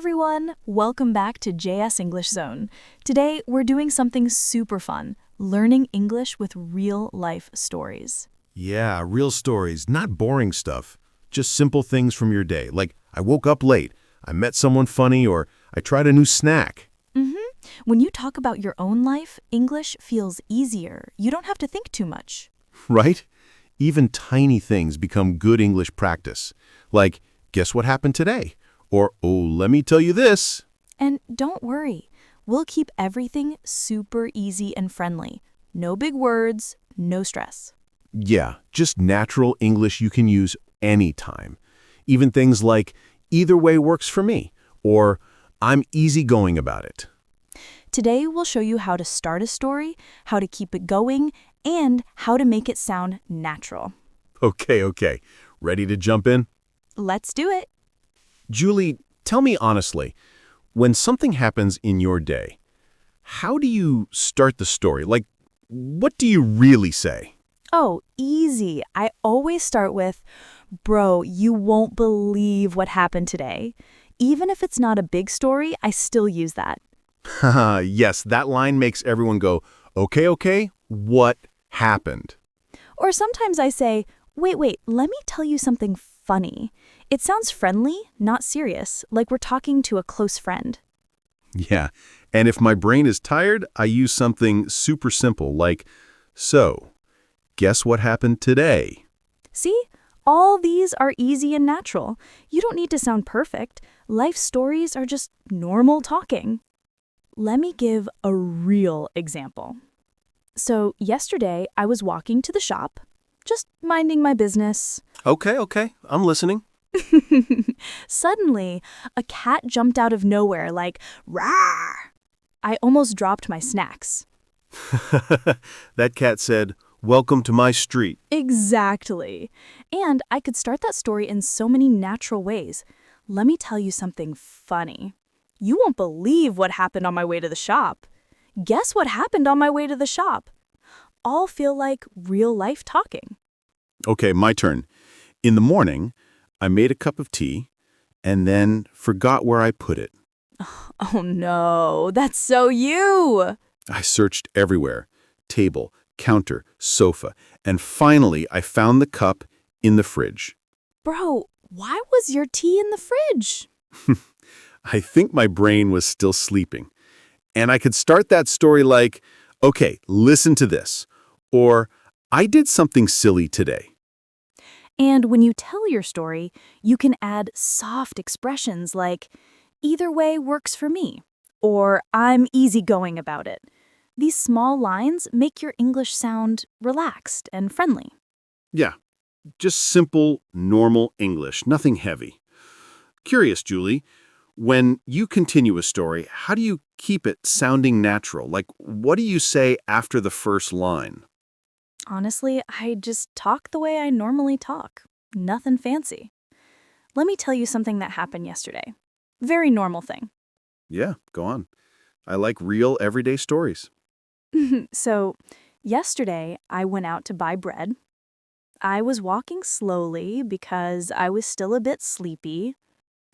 everyone! Welcome back to JS English Zone. Today, we're doing something super fun, learning English with real-life stories. Yeah, real stories, not boring stuff. Just simple things from your day, like I woke up late, I met someone funny, or I tried a new snack. When you talk about your own life, English feels easier. You don't have to think too much. Right? Even tiny things become good English practice. Like, guess what happened today? Or, oh, let me tell you this. And don't worry, we'll keep everything super easy and friendly. No big words, no stress. Yeah, just natural English you can use anytime. Even things like, either way works for me, or I'm easygoing about it. Today, we'll show you how to start a story, how to keep it going, and how to make it sound natural. Okay. Ready to jump in? Let's do it. Julie, tell me honestly, when something happens in your day, how do you start the story? Like, what do you really say? Oh, easy. I always start with, bro, you won't believe what happened today. Even if it's not a big story, I still use that. Haha, yes, that line makes everyone go, okay, what happened? Or sometimes I say, wait, let me tell you something funny. It sounds friendly, not serious, like we're talking to a close friend. Yeah, and if my brain is tired, I use something super simple like, so, guess what happened today? See? All these are easy and natural. You don't need to sound perfect. Life stories are just normal talking. Let me give a real example. So yesterday, I was walking to the shop, just minding my business. Okay, I'm listening. Suddenly, a cat jumped out of nowhere like, "Rawr!" I almost dropped my snacks. That cat said, welcome to my street. Exactly. And I could start that story in so many natural ways. Let me tell you something funny. You won't believe what happened on my way to the shop. Guess what happened on my way to the shop? All feel like real-life talking. Okay, my turn. In the morning, I made a cup of tea and then forgot where I put it. Oh no, that's so you! I searched everywhere, table, counter, sofa, and finally I found the cup in the fridge. Bro, why was your tea in the fridge? I think my brain was still sleeping. And I could start that story like, okay, listen to this. Or, I did something silly today. And when you tell your story, you can add soft expressions like, either way works for me, or I'm easygoing about it. These small lines make your English sound relaxed and friendly. Yeah, just simple, normal English, nothing heavy. Curious, Julie, when you continue a story, how do you keep it sounding natural? Like, what do you say after the first line? Honestly, I just talk the way I normally talk. Nothing fancy. Let me tell you something that happened yesterday. Very normal thing. Yeah, go on. I like real, everyday stories. So, yesterday I went out to buy bread. I was walking slowly because I was still a bit sleepy.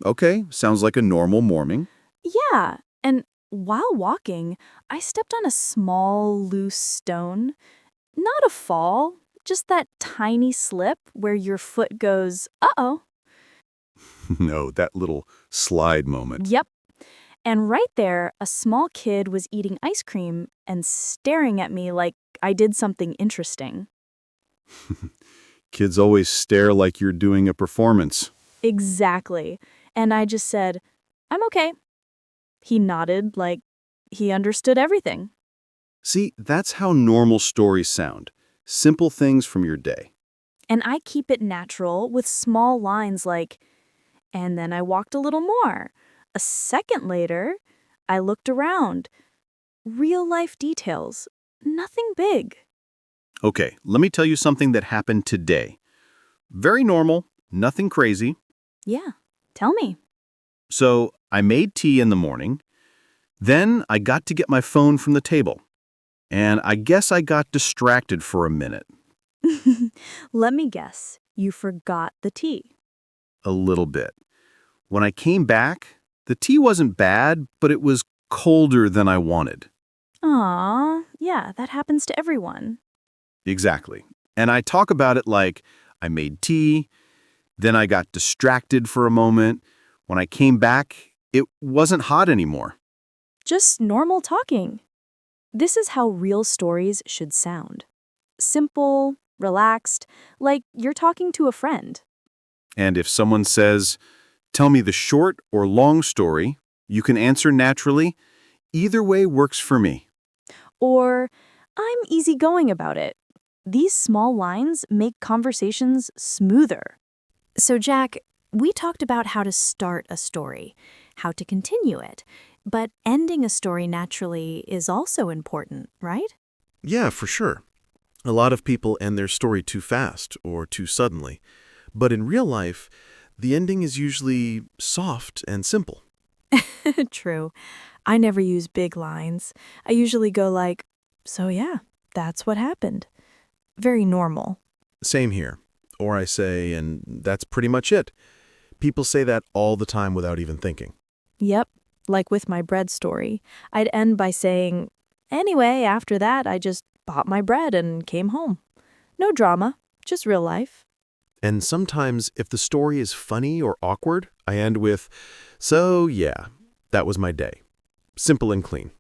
Okay, sounds like a normal morning. Yeah, and while walking, I stepped on a small, loose stone. Not a fall, just that tiny slip where your foot goes, uh-oh. No, that little slide moment. Yep. And right there, a small kid was eating ice cream and staring at me like I did something interesting. Kids always stare like you're doing a performance. Exactly. And I just said, I'm okay. He nodded like he understood everything. See, that's how normal stories sound. Simple things from your day. And I keep it natural with small lines like, and then I walked a little more. A second later, I looked around. Real life details. Nothing big. Okay, let me tell you something that happened today. Very normal, nothing crazy. Yeah, tell me. So, I made tea in the morning. Then I got to get my phone from the table. And I guess I got distracted for a minute. Let me guess. You forgot the tea. A little bit. When I came back, The tea wasn't bad, but it was colder than I wanted. Aw, yeah, that happens to everyone. Exactly. And I talk about it like I made tea, then I got distracted for a moment. When I came back, it wasn't hot anymore. Just normal talking. This is how real stories should sound. Simple, relaxed, like you're talking to a friend. And if someone says, tell me the short or long story, you can answer naturally. Either way works for me. Or, I'm easygoing about it. These small lines make conversations smoother. So, Jack, we talked about how to start a story, how to continue it, but ending a story naturally is also important, right? Yeah, for sure. A lot of people end their story too fast or too suddenly. But in real life, the ending is usually soft and simple. True. I never use big lines. I usually go like, so yeah, that's what happened. Very normal. Same here. Or I say, and that's pretty much it. People say that all the time without even thinking. Yep, like with my bread story. I'd end by saying, anyway, after that, I just bought my bread and came home. No drama, just real life. And sometimes, if the story is funny or awkward, I end with, so yeah, that was my day. Simple and clean.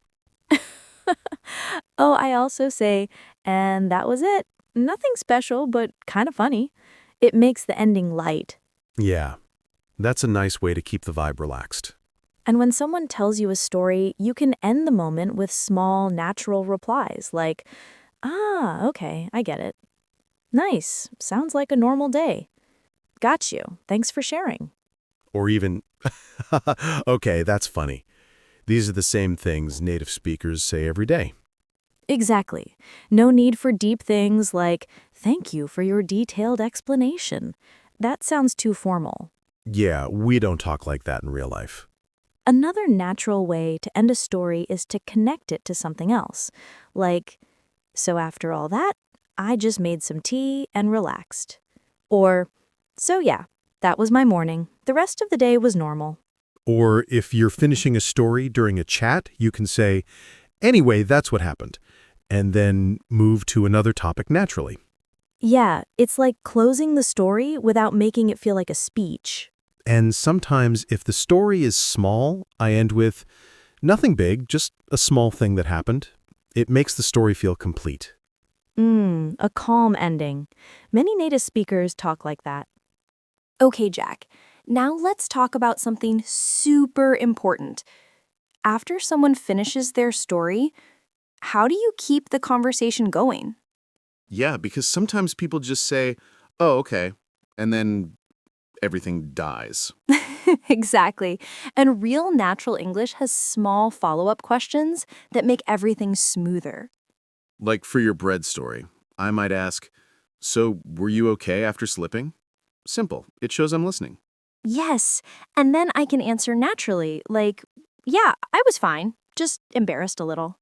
Oh, I also say, and that was it. Nothing special, but kind of funny. It makes the ending light. Yeah, that's a nice way to keep the vibe relaxed. And when someone tells you a story, you can end the moment with small, natural replies like, ah, okay, I get it. Nice, sounds like a normal day. Got you, thanks for sharing. Or even, okay, that's funny. These are the same things native speakers say every day. Exactly. No need for deep things like, thank you for your detailed explanation. That sounds too formal. Yeah, we don't talk like that in real life. Another natural way to end a story is to connect it to something else. Like, so after all that, I just made some tea and relaxed. Or, so yeah, that was my morning. The rest of the day was normal. Or if you're finishing a story during a chat, you can say, anyway, that's what happened, and then move to another topic naturally. Yeah, it's like closing the story without making it feel like a speech. And sometimes, if the story is small, I end with, nothing big, just a small thing that happened. It makes the story feel complete. A calm ending. Many native speakers talk like that. Okay, Jack. Now let's talk about something super important. After someone finishes their story, how do you keep the conversation going? Yeah, because sometimes people just say, oh, okay, and then everything dies. Exactly. And real natural English has small follow-up questions that make everything smoother. Like for your bread story, I might ask, so were you okay after slipping? Simple. It shows I'm listening. Yes, and then I can answer naturally, like, yeah, I was fine, just embarrassed a little.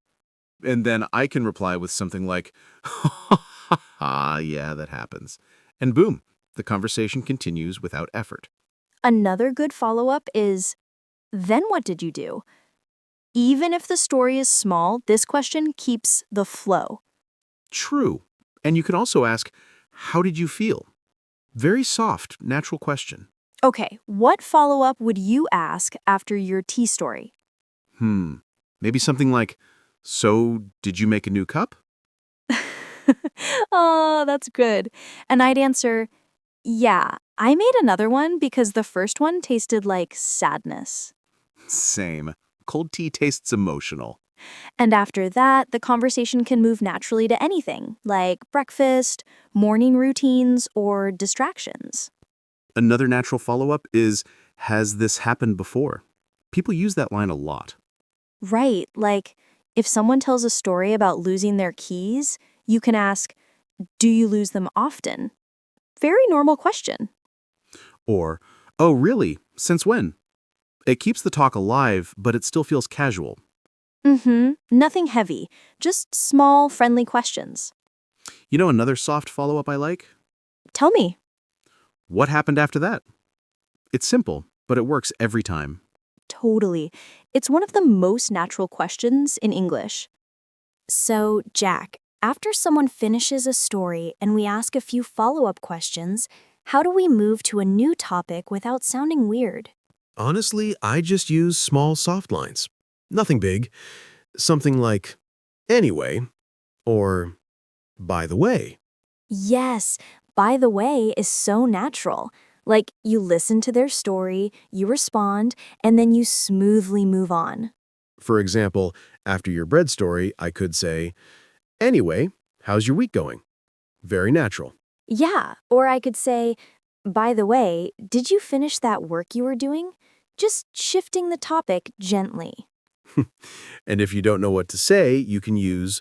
And then I can reply with something like, ha, yeah, that happens. And boom, the conversation continues without effort. Another good follow-up is, then what did you do? Even if the story is small, this question keeps the flow. True. And you can also ask, how did you feel? Very soft, natural question. Okay, what follow-up would you ask after your tea story? Maybe something like, so did you make a new cup? Oh, that's good. And I'd answer, yeah, I made another one because the first one tasted like sadness. Same. Cold tea tastes emotional. And after that, the conversation can move naturally to anything, like breakfast, morning routines, or distractions. Another natural follow-up is, has this happened before? People use that line a lot. Right, like if someone tells a story about losing their keys, you can ask, do you lose them often? Very normal question. Or, oh, really? Since when? It keeps the talk alive, but it still feels casual. Nothing heavy, just small, friendly questions. You know another soft follow-up I like? Tell me. What happened after that? It's simple, but it works every time. Totally. It's one of the most natural questions in English. So, Jack, after someone finishes a story and we ask a few follow-up questions, how do we move to a new topic without sounding weird? Honestly, I just use small soft lines. Nothing big. Something like, anyway, or by the way. Yes, by the way is so natural. Like you listen to their story, you respond, and then you smoothly move on. For example, after your bread story, I could say, anyway, how's your week going? Very natural. Yeah, or I could say, by the way, did you finish that work you were doing? Just shifting the topic gently. And if you don't know what to say, you can use,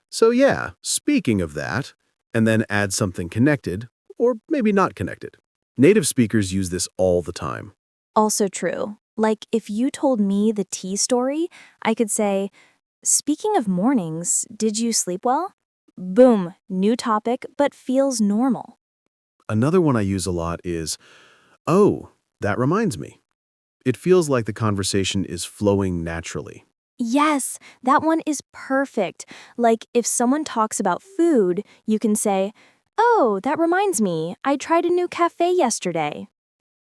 so yeah, speaking of that, and then add something connected, or maybe not connected. Native speakers use this all the time. Also true. Like if you told me the tea story, I could say, speaking of mornings, did you sleep well? Boom, new topic, but feels normal. Another one I use a lot is, oh, that reminds me. It feels like the conversation is flowing naturally. Yes, that one is perfect. Like if someone talks about food, you can say, oh, that reminds me, I tried a new cafe yesterday.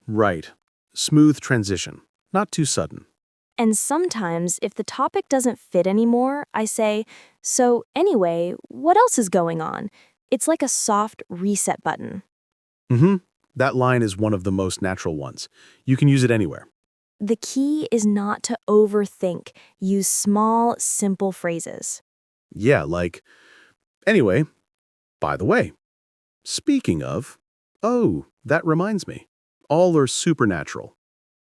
Right. Smooth transition. Not too sudden. And sometimes, if the topic doesn't fit anymore, I say, so anyway, what else is going on? It's like a soft reset button. Mm-hmm. That line is one of the most natural ones. You can use it anywhere. The key is not to overthink. Use small, simple phrases. Yeah, like, anyway, by the way, speaking of, oh, that reminds me. All are supernatural.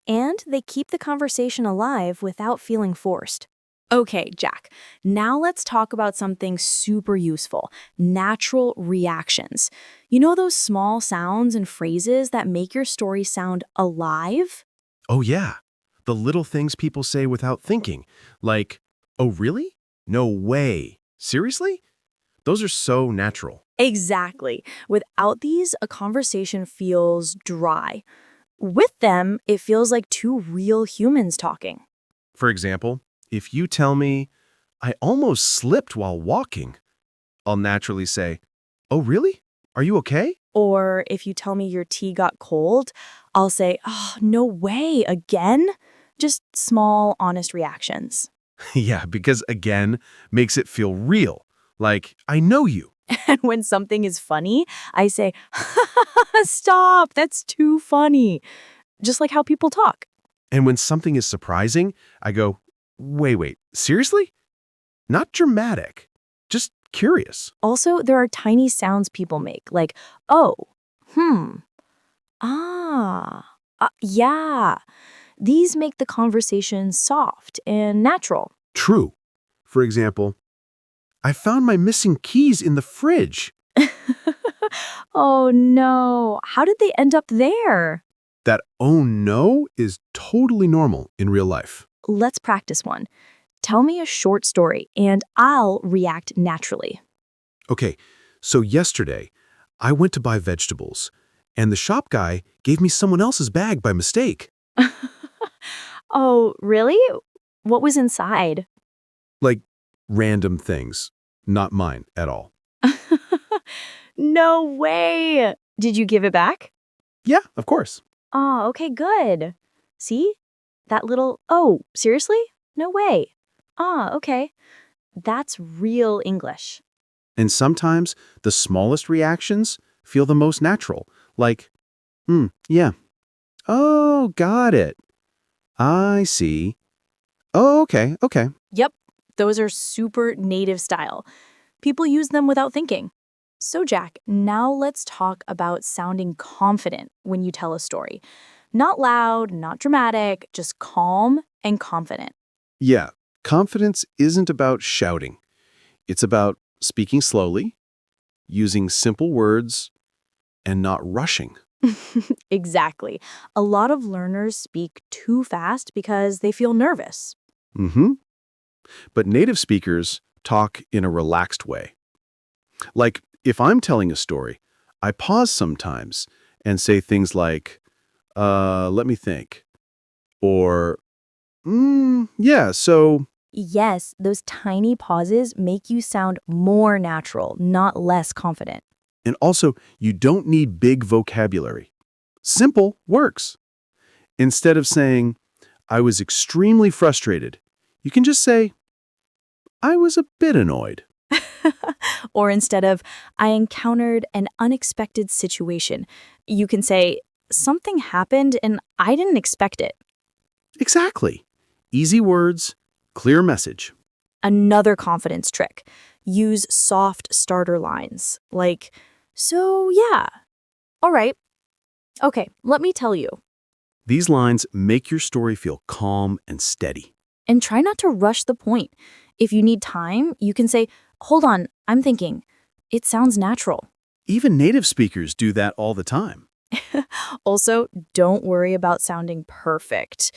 And they keep the conversation alive without feeling forced. Okay, Jack, now let's talk about something super useful, natural reactions. You know those small sounds and phrases that make your story sound alive? Oh, yeah. The little things people say without thinking, like, oh, really? No way. Seriously? Those are so natural. Exactly. Without these, a conversation feels dry. With them, it feels like two real humans talking. For example, if you tell me, I almost slipped while walking, I'll naturally say, oh, really? Are you okay? Or if you tell me your tea got cold, I'll say, oh, no way, again? Just small, honest reactions. Yeah, because again, makes it feel real. Like, I know you. And when something is funny, I say, stop, that's too funny. Just like how people talk. And when something is surprising, I go, wait, seriously? Not dramatic, just curious. Also, there are tiny sounds people make, like, oh, hmm, yeah. These make the conversation soft and natural. True. For example, I found my missing keys in the fridge. Oh no, how did they end up there? That oh no is totally normal in real life. Let's practice one. Tell me a short story, and I'll react naturally. Okay, so yesterday, I went to buy vegetables, and the shop guy gave me someone else's bag by mistake. Oh, really? What was inside? Like, random things. Not mine at all. No way! Did you give it back? Yeah, of course. Oh, okay, good. See? That little, oh, seriously? No way. Ah, okay. That's real English. And sometimes the smallest reactions feel the most natural. Like, yeah. Oh, got it. I see. Oh, okay. Yep, those are super native style. People use them without thinking. So, Jack, now let's talk about sounding confident when you tell a story. Not loud, not dramatic, just calm and confident. Yeah, confidence isn't about shouting. It's about speaking slowly, using simple words, and not rushing. Exactly. A lot of learners speak too fast because they feel nervous. Mm-hmm. But native speakers talk in a relaxed way. Like, if I'm telling a story, I pause sometimes and say things like, let me think, or Yeah, so Yes, those tiny pauses make you sound more natural, not less confident. and also you don't need big vocabulary. Simple works. Instead of saying, I was extremely frustrated, you can just say, I was a bit annoyed. Or instead of, I encountered an unexpected situation, you can say, something happened and I didn't expect it. Exactly. Easy words, clear message. Another confidence trick: use soft starter lines like, so yeah, all right, okay, let me tell you. These lines make your story feel calm and steady. And try not to rush the point. If you need time, you can say, hold on, I'm thinking. It sounds natural. Even native speakers do that all the time. Also, don't worry about sounding perfect.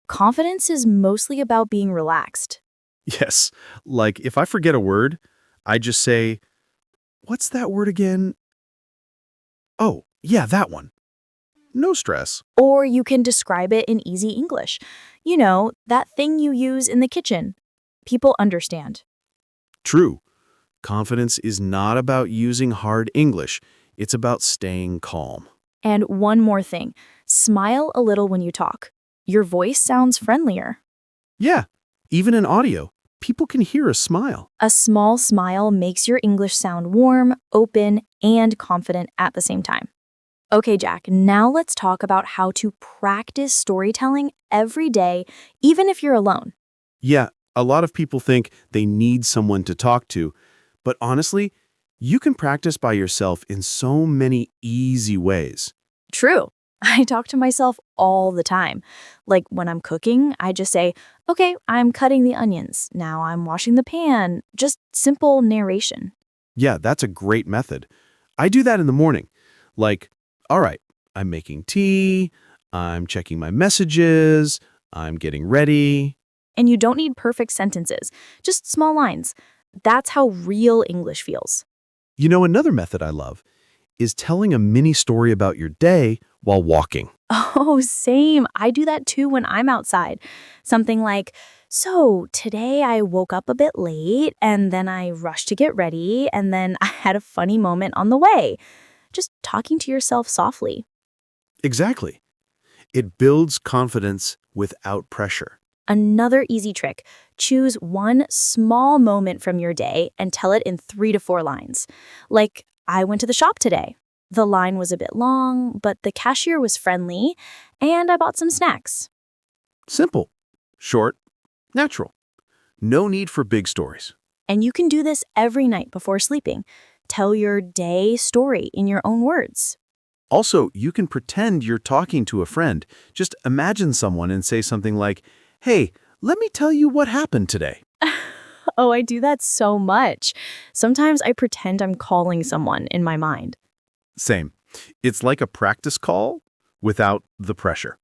Confidence is mostly about being relaxed. Yes, like if I forget a word, I just say, what's that word again? Oh, yeah, that one. No stress. Or you can describe it in easy English. You know, that thing you use in the kitchen. People understand. True. Confidence is not about using hard English. It's about staying calm. And one more thing: smile a little when you talk. Your voice sounds friendlier. Yeah, even in audio, people can hear a smile. A small smile makes your English sound warm, open, and confident at the same time. Okay, Jack, now let's talk about how to practice storytelling every day, even if you're alone. Yeah, a lot of people think they need someone to talk to, but honestly, you can practice by yourself in so many easy ways. True. I talk to myself all the time. Like when I'm cooking, I just say, okay, I'm cutting the onions. Now I'm washing the pan. Just simple narration. Yeah, that's a great method. I do that in the morning. Like, all right, I'm making tea, I'm checking my messages, I'm getting ready. And you don't need perfect sentences, just small lines. That's how real English feels. You know, another method I love is telling a mini story about your day while walking. Oh, same. I do that too when I'm outside. Something like, so today I woke up a bit late and then I rushed to get ready and then I had a funny moment on the way. Just talking to yourself softly. Exactly. It builds confidence without pressure. Another easy trick: choose one small moment from your day and tell it in 3 to 4 lines. Like, I went to the shop today. The line was a bit long, but the cashier was friendly and I bought some snacks. Simple, short, natural. No need for big stories. And you can do this every night before sleeping. Tell your day story in your own words. Also, you can pretend you're talking to a friend. Just imagine someone and say something like, hey, let me tell you what happened today. Oh, I do that so much. Sometimes I pretend I'm calling someone in my mind. Same. It's like a practice call without the pressure.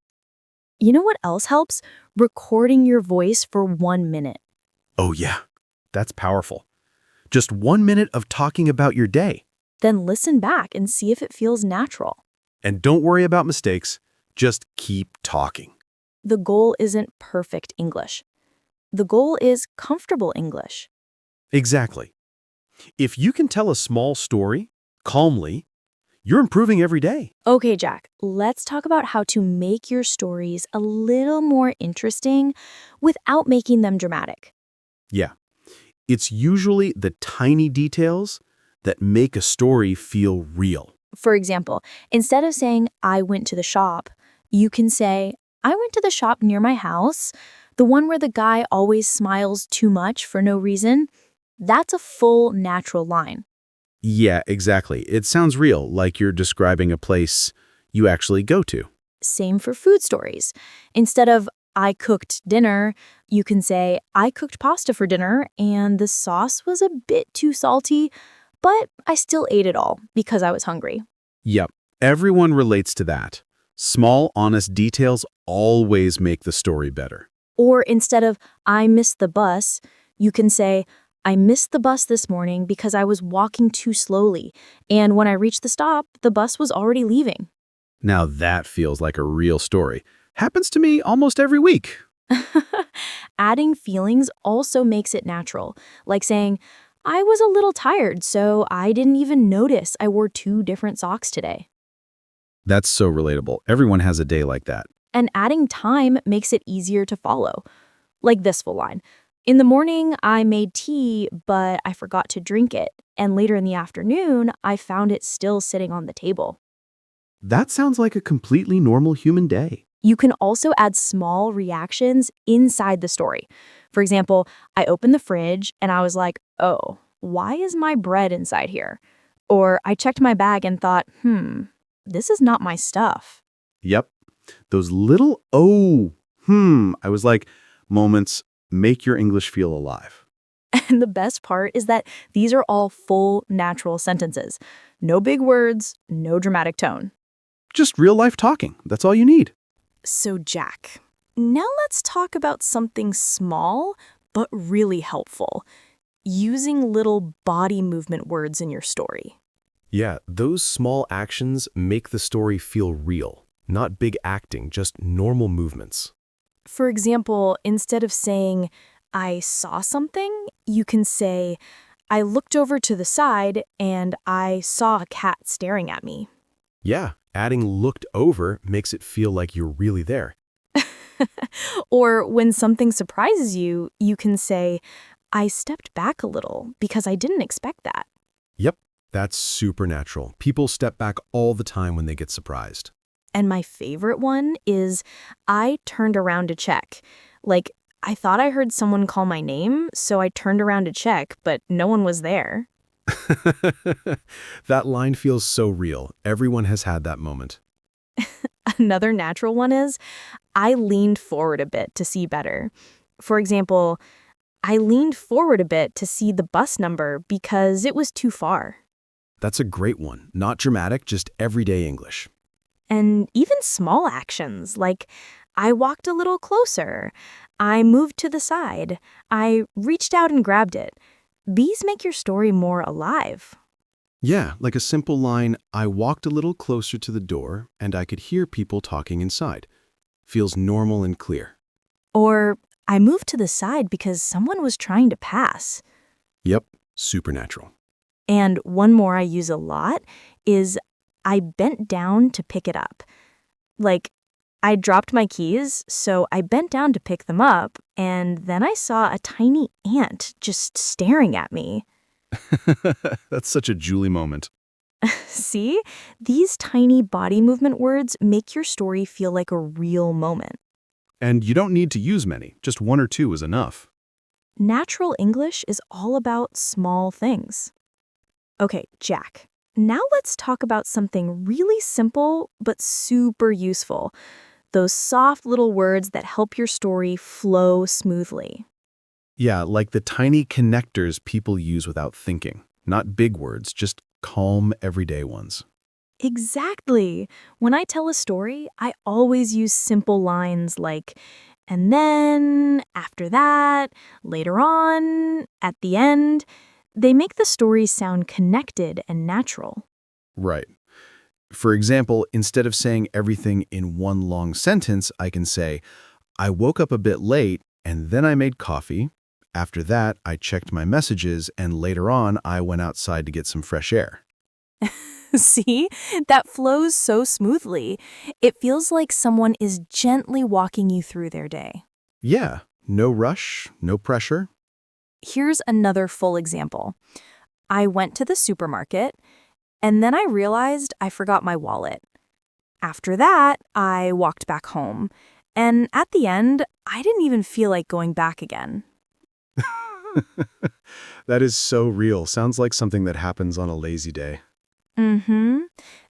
You know what else helps? Recording your voice for 1 minute. Oh, yeah. That's powerful. Just 1 minute of talking about your day. Then listen back and see if it feels natural. And don't worry about mistakes. Just keep talking. The goal isn't perfect English. The goal is comfortable English. Exactly. If you can tell a small story calmly, you're improving every day. Okay, Jack, let's talk about how to make your stories a little more interesting without making them dramatic. Yeah. It's usually the tiny details that make a story feel real. For example, instead of saying, I went to the shop, you can say, I went to the shop near my house, the one where the guy always smiles too much for no reason. That's a full, natural line. Yeah, exactly. It sounds real, like you're describing a place you actually go to. Same for food stories. Instead of, I cooked dinner, you can say, I cooked pasta for dinner and the sauce was a bit too salty, but I still ate it all because I was hungry. Yep, everyone relates to that. Small, honest details always make the story better. Or instead of, I missed the bus, you can say, I missed the bus this morning because I was walking too slowly, and when I reached the stop, the bus was already leaving. Now that feels like a real story. Happens to me almost every week. Adding feelings also makes it natural, like saying, I was a little tired, so I didn't even notice I wore two different socks today. That's so relatable. Everyone has a day like that. And adding time makes it easier to follow. Like this full line. In the morning, I made tea, but I forgot to drink it. And later in the afternoon, I found it still sitting on the table. That sounds like a completely normal human day. You can also add small reactions inside the story. For example, I opened the fridge and I was like, oh, why is my bread inside here? Or I checked my bag and thought, this is not my stuff. Yep. Those little I was like moments make your English feel alive. And the best part is that these are all full, natural sentences. No big words, no dramatic tone. Just real life talking. That's all you need. So, Jack, now let's talk about something small but really helpful. Using little body movement words in your story. Yeah, those small actions make the story feel real. Not big acting, just normal movements. For example, instead of saying, I saw something, you can say, I looked over to the side and I saw a cat staring at me. Yeah, adding looked over makes it feel like you're really there. Or when something surprises you, you can say, I stepped back a little because I didn't expect that. Yep, that's supernatural. People step back all the time when they get surprised. And my favorite one is, I turned around to check. Like, I thought I heard someone call my name, so I turned around to check, but no one was there. That line feels so real. Everyone has had that moment. Another natural one is, I leaned forward a bit to see better. For example, I leaned forward a bit to see the bus number because it was too far. That's a great one. Not dramatic, just everyday English. And even small actions, like I walked a little closer, I moved to the side, I reached out and grabbed it. These make your story more alive. Yeah, like a simple line, I walked a little closer to the door and I could hear people talking inside. Feels normal and clear. Or I moved to the side because someone was trying to pass. Yep, supernatural. And one more I use a lot is I bent down to pick it up. Like, I dropped my keys, so I bent down to pick them up, and then I saw a tiny ant just staring at me. That's such a Julie moment. See? These tiny body movement words make your story feel like a real moment. And you don't need to use many, just one or two is enough. Natural English is all about small things. Okay, Jack. Now let's talk about something really simple but super useful. Those soft little words that help your story flow smoothly. Yeah, like the tiny connectors people use without thinking. Not big words, just calm, everyday ones. Exactly. When I tell a story, I always use simple lines like, and then, after that, later on, at the end. They make the story sound connected and natural. Right. For example, instead of saying everything in one long sentence, I can say, I woke up a bit late and then I made coffee. After that, I checked my messages and later on, I went outside to get some fresh air. See? That flows so smoothly. It feels like someone is gently walking you through their day. Yeah, no rush, no pressure. Here's another full example. I went to the supermarket, and then I realized I forgot my wallet. After that, I walked back home, and at the end, I didn't even feel like going back again. That is so real. Sounds like something that happens on a lazy day.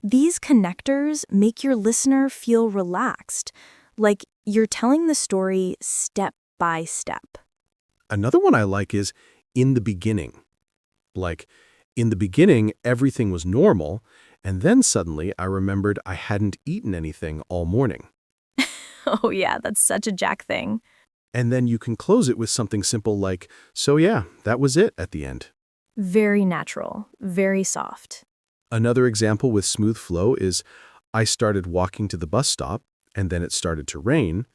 These connectors make your listener feel relaxed, like you're telling the story step by step. Another one I like is in the beginning. Like, in the beginning, everything was normal, and then suddenly I remembered I hadn't eaten anything all morning. Oh yeah, that's such a Jack thing. And then you can close it with something simple like, so yeah, that was it at the end. Very natural, very soft. Another example with smooth flow is, I started walking to the bus stop, and then it started to rain.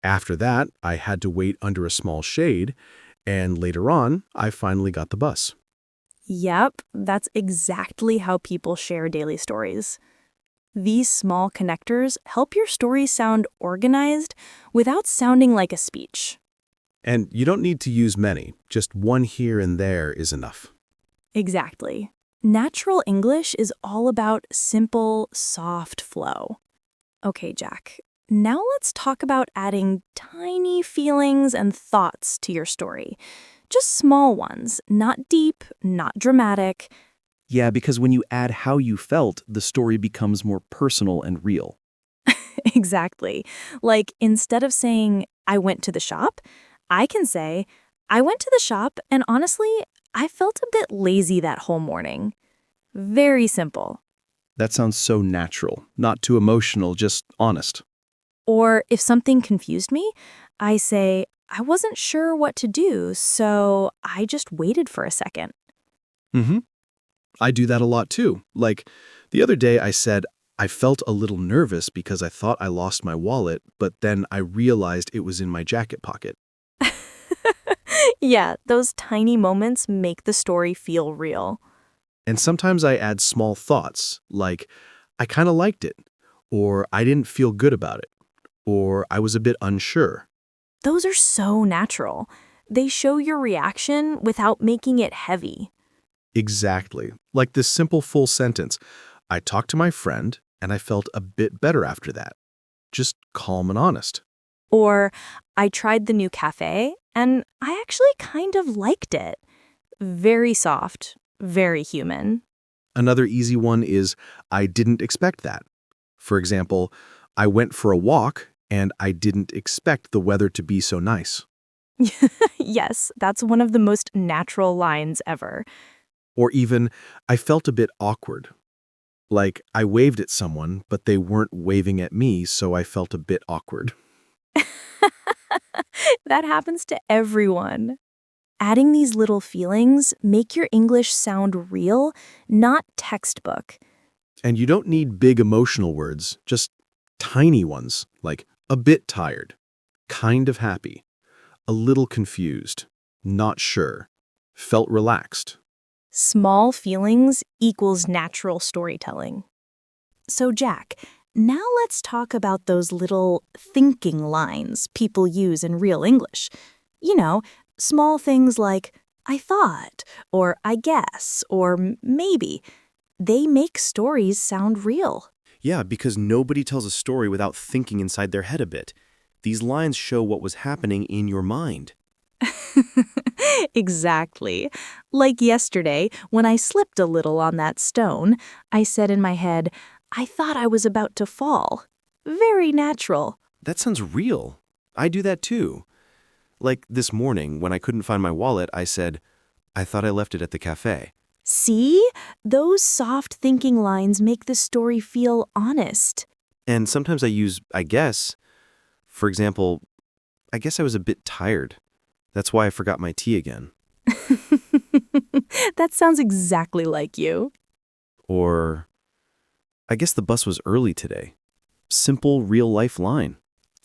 After that, I had to wait under a small shade, and later on, I finally got the bus. Yep, that's exactly how people share daily stories. These small connectors help your story sound organized without sounding like a speech. And you don't need to use many, just one here and there is enough. Exactly. Natural English is all about simple, soft flow. Okay, Jack, now let's talk about adding tiny feelings and thoughts to your story. Just small ones, not deep, not dramatic. Yeah, because when you add how you felt, the story becomes more personal and real. Exactly. Like, instead of saying, I went to the shop, I can say, I went to the shop and honestly, I felt a bit lazy that whole morning. Very simple. That sounds so natural, not too emotional, just honest. Or if something confused me, I say, I wasn't sure what to do, so I just waited for a second. Mm-hmm. I do that a lot too. Like, the other day I said, I felt a little nervous because I thought I lost my wallet, but then I realized it was in my jacket pocket. Yeah, those tiny moments make the story feel real. And sometimes I add small thoughts, like, I kind of liked it, or I didn't feel good about it, or I was a bit unsure. Those are so natural. They show your reaction without making it heavy. Exactly. Like this simple full sentence. I talked to my friend, and I felt a bit better after that. Just calm and honest. Or, I tried the new cafe and I actually kind of liked it. Very soft, very human. Another easy one is, I didn't expect that. For example, I went for a walk, and I didn't expect the weather to be so nice. Yes, that's one of the most natural lines ever. Or even, I felt a bit awkward. Like, I waved at someone, but they weren't waving at me, so I felt a bit awkward. That happens to everyone. Adding these little feelings make your English sound real, not textbook. And you don't need big emotional words, just tiny ones, like a bit tired, kind of happy, a little confused, not sure, felt relaxed. Small feelings equals natural storytelling. So, Jack, now let's talk about those little thinking lines people use in real English. You know, small things like, I thought, or I guess, or maybe. They make stories sound real. Yeah, because nobody tells a story without thinking inside their head a bit. These lines show what was happening in your mind. Exactly. Like yesterday, when I slipped a little on that stone, I said in my head, I thought I was about to fall. Very natural. That sounds real. I do that too. Like this morning, when I couldn't find my wallet, I said, I thought I left it at the cafe. See? Those soft thinking lines make the story feel honest. And sometimes I use, I guess. For example, I guess I was a bit tired. That's why I forgot my tea again. That sounds exactly like you. Or, I guess the bus was early today. Simple, real-life line.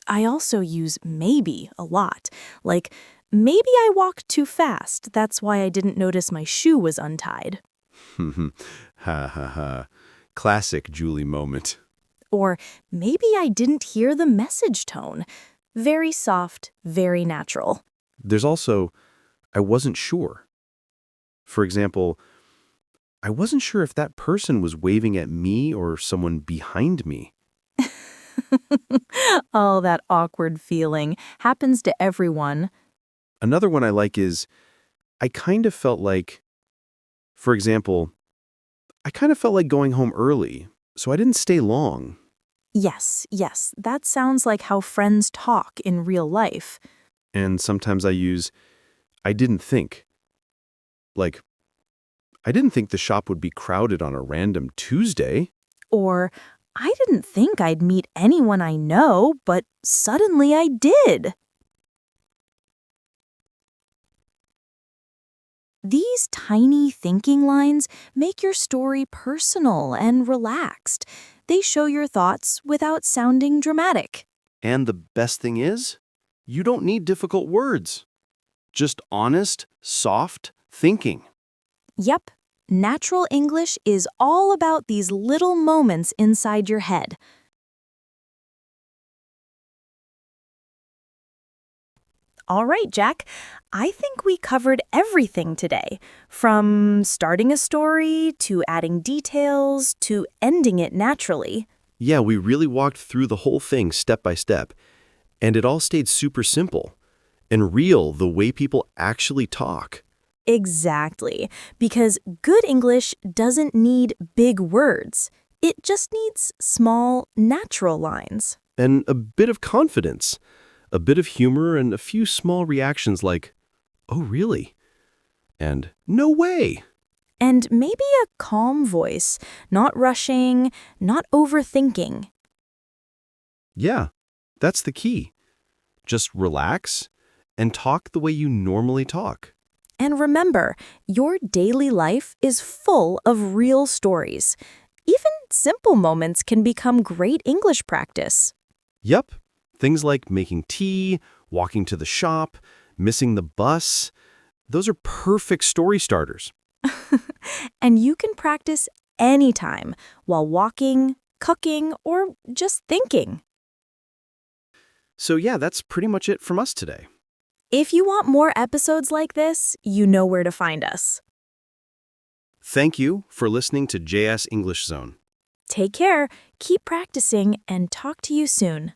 I also use maybe a lot. Like, maybe I walked too fast. That's why I didn't notice my shoe was untied. Ha ha ha. Classic Julie moment. Or maybe I didn't hear the message tone. Very soft, very natural. There's also, I wasn't sure. For example, I wasn't sure if that person was waving at me or someone behind me. Oh, that awkward feeling happens to everyone. Another one I like is, I kind of felt like, for example, I kind of felt like going home early, so I didn't stay long. Yes, that sounds like how friends talk in real life. And sometimes I use, I didn't think. Like, I didn't think the shop would be crowded on a random Tuesday. Or, I didn't think I'd meet anyone I know, but suddenly I did. These tiny thinking lines make your story personal and relaxed. They show your thoughts without sounding dramatic. And the best thing is, You don't need difficult words. Just honest, soft thinking. Yep, natural English is all about these little moments inside your head. All right, Jack, I think we covered everything today, from starting a story to adding details to ending it naturally. Yeah, we really walked through the whole thing step by step, and it all stayed super simple and real the way people actually talk. Exactly, because good English doesn't need big words. It just needs small, natural lines. And a bit of confidence, a bit of humor, and a few small reactions like, "Oh, really?" and "No way." And maybe a calm voice, not rushing, not overthinking. Yeah, that's the key. Just relax and talk the way you normally talk. And remember, your daily life is full of real stories. Even simple moments can become great English practice. Yep, things like making tea, walking to the shop, missing the bus, those are perfect story starters. And you can practice anytime while walking, cooking, or just thinking. So yeah, that's pretty much it from us today. If you want more episodes like this, you know where to find us. Thank you for listening to JS English Zone. Take care, keep practicing, and talk to you soon.